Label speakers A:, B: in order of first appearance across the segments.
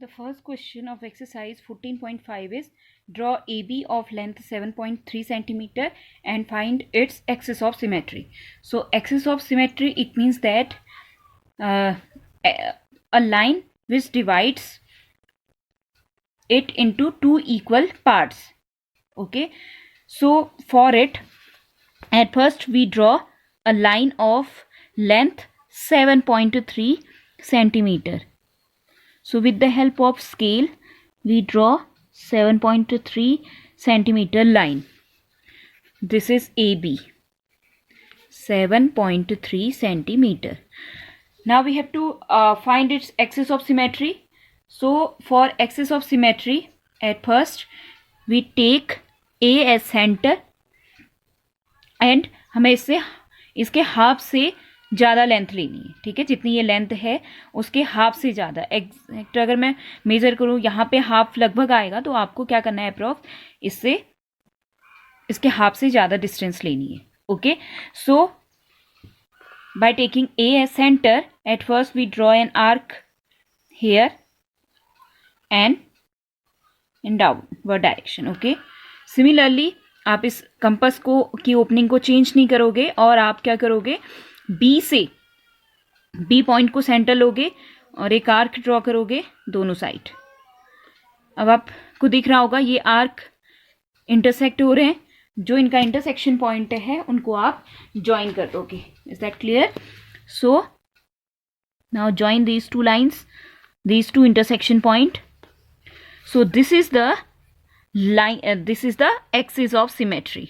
A: The first question of exercise 14.5 is draw AB of length 7.3 centimeter and find its axis of symmetry. So axis of symmetry, it means that a line which divides it into two equal parts. Okay, so for it, at first we draw a line of length 7.3 centimeter. So with the help of scale, we draw 7.3 centimeter line. This is AB, 7.3 centimeter. Now we have to find its axis of symmetry. So for axis of symmetry, at first we take A as center and हमें इसके half से ज़्यादा length लेनी है. ठीक है, जितनी ये लेंथ है उसके हाफ से ज़्यादा. एग्जैक्ट अगर मैं मेज़र करूँ, यहाँ पे हाफ लगभग आएगा, तो आपको क्या करना है, अप्रॉक्स इसके हाफ से ज़्यादा डिस्टेंस लेनी है. Okay, so by taking A as centre, at first we draw an arc here and in downward direction. Okay, similarly आप इस कंपास की ओपनिंग को चेंज नहीं करोगे और आप क्या करोगे, बी पॉइंट को सेंटर लोगे और एक आर्क ड्रॉ करोगे दोनों साइड. अब आपको दिख रहा होगा ये आर्क इंटरसेक्ट हो रहे हैं. जो इनका इंटरसेक्शन पॉइंट है उनको आप ज्वाइन कर दोगे. Is that clear? So now join these two lines, these two intersection point. So this is the line, this is the axis of symmetry.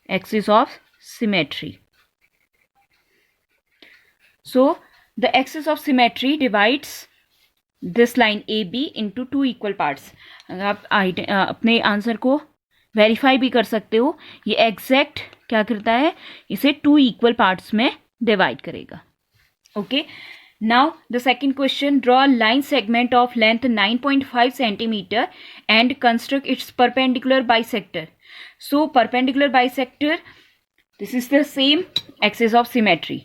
A: Axis of symmetry. So the axis of symmetry divides this line AB into two equal parts. आप अपने answer को verify भी कर सकते हो. ये exact क्या करता है, इसे टू इक्वल पार्ट्स में डिवाइड करेगा. Okay, now the second question, draw a line segment of length 9.5 centimeter and construct its perpendicular bisector. So perpendicular bisector, this is the same axis of symmetry.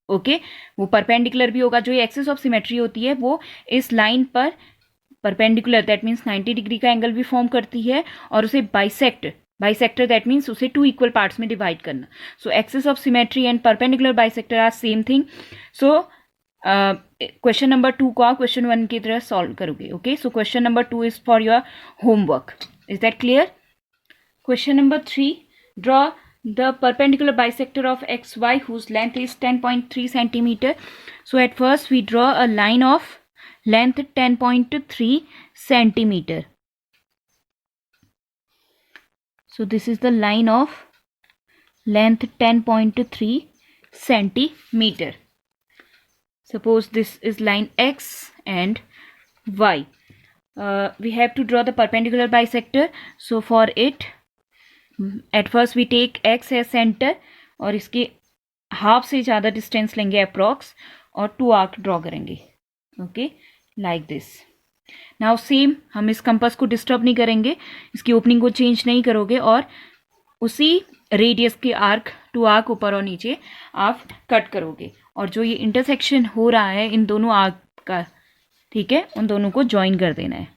A: Okay, वो perpendicular भी होगा. जो ये axis of symmetry होती है वो इस line पर perpendicular, that means 90 डिग्री का एंगल भी फॉर्म करती है, और उसे bisector that means उसे टू इक्वल पार्ट्स में डिवाइड करना. So axis of symmetry and perpendicular bisector are same thing. So question number 2 को आप क्वेश्चन 1 की तरह सॉल्व करोगे. Okay, so question number 2 is for your homework. Is that clear? Question number 3, draw the perpendicular bisector of X Y whose length is 10.3 centimetre. So at first we draw a line of length 10.3 centimetre. So this is the line of length 10.3 centimeter. Suppose this is line X and Y. We have to draw the perpendicular bisector. So for it, at first we take X as center और इसके half से ज़्यादा distance लेंगे approx और to arc draw करेंगे. Okay, like this. Now same, हम इस compass को डिस्टर्ब नहीं करेंगे, इसकी ओपनिंग को चेंज नहीं करोगे और उसी रेडियस के आर्क, टू आर्क ऊपर और नीचे आप कट करोगे. और जो ये इंटरसेक्शन हो रहा है इन दोनों आर्क का, ठीक है, उन दोनों को ज्वाइन कर देना है.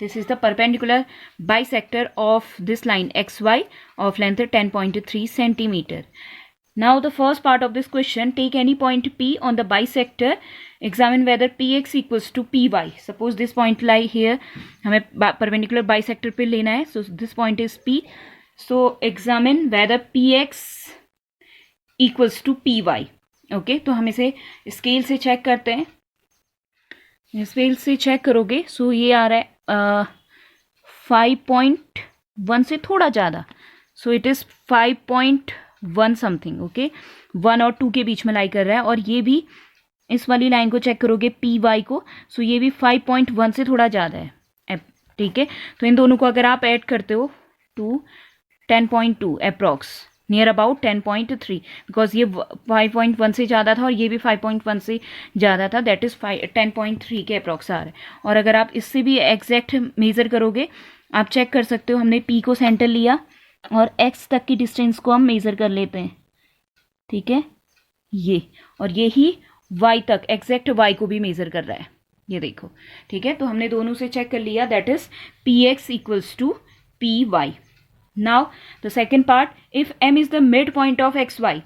A: This is the perpendicular bisector of this line XY of length 10.3 centimetre. Now the first part of this question, take any point P on the bisector, examine whether PX equals to PY. Suppose this point lie here, हमें perpendicular bisector पे लेना है. So this point is P. So examine whether PX equals to PY. Okay, तो हम इसे scale से check करते हैं. स्केल से चेक करोगे, सो ये आ रहा है 5.1 से थोड़ा ज़्यादा. So it is 5.1 something. Okay, 1 और 2 के बीच में लाई कर रहा है. और ये भी इस वाली लाइन को चेक करोगे PY को, सो ये भी 5.1 से थोड़ा ज़्यादा है. ठीक है, तो इन दोनों को अगर आप ऐड करते हो to 10.2 approx, near about 10.3, because ये 5.1 से ज़्यादा था और ये भी 5.1 से ज़्यादा था, दैट इज़ 10.3 के अप्रॉक्स आ रहा है. और अगर आप इससे भी एग्जैक्ट मेज़र करोगे, आप चेक कर सकते हो, हमने P को सेंटर लिया और X तक की डिस्टेंस को हम मेज़र कर लेते हैं. ठीक है, ये, और ये ही y तक एग्जैक्ट y को भी मेजर कर रहा है, ये देखो। ठीक है, तो हमने दोनों से चेक कर लिया, that is px equals to py। Now the second part, if m is the mid point of X Y,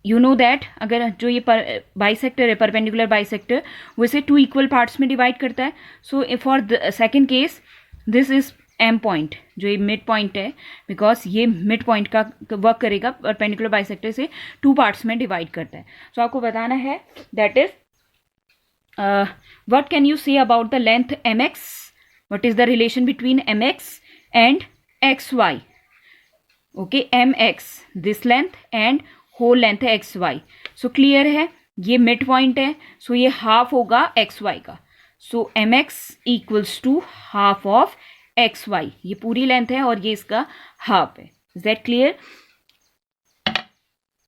A: you know that अगर जो ये बाइसेक्टर है, परपेंडिकुलर बाइसेक्टर, वो इसे 2 इक्वल पार्ट्स में डिवाइड करता है। So for the second case this is M point, जो ये मिड पॉइंट है, बिकॉज ये मिड पॉइंट का वर्क करेगा, परपेंडिकुलर बाइसेक्टर से 2 पार्ट्स में डिवाइड करता है। सो आपको बताना है that is what can you say about the length M X, what is the relation between M X and X Y. Okay, M X this length and whole length है X Y. So clear है, ये mid point है, सो ये half होगा X Y का। So M X equals to half of X Y, ये पूरी length है और ये इसका हाफ है। Is that clear?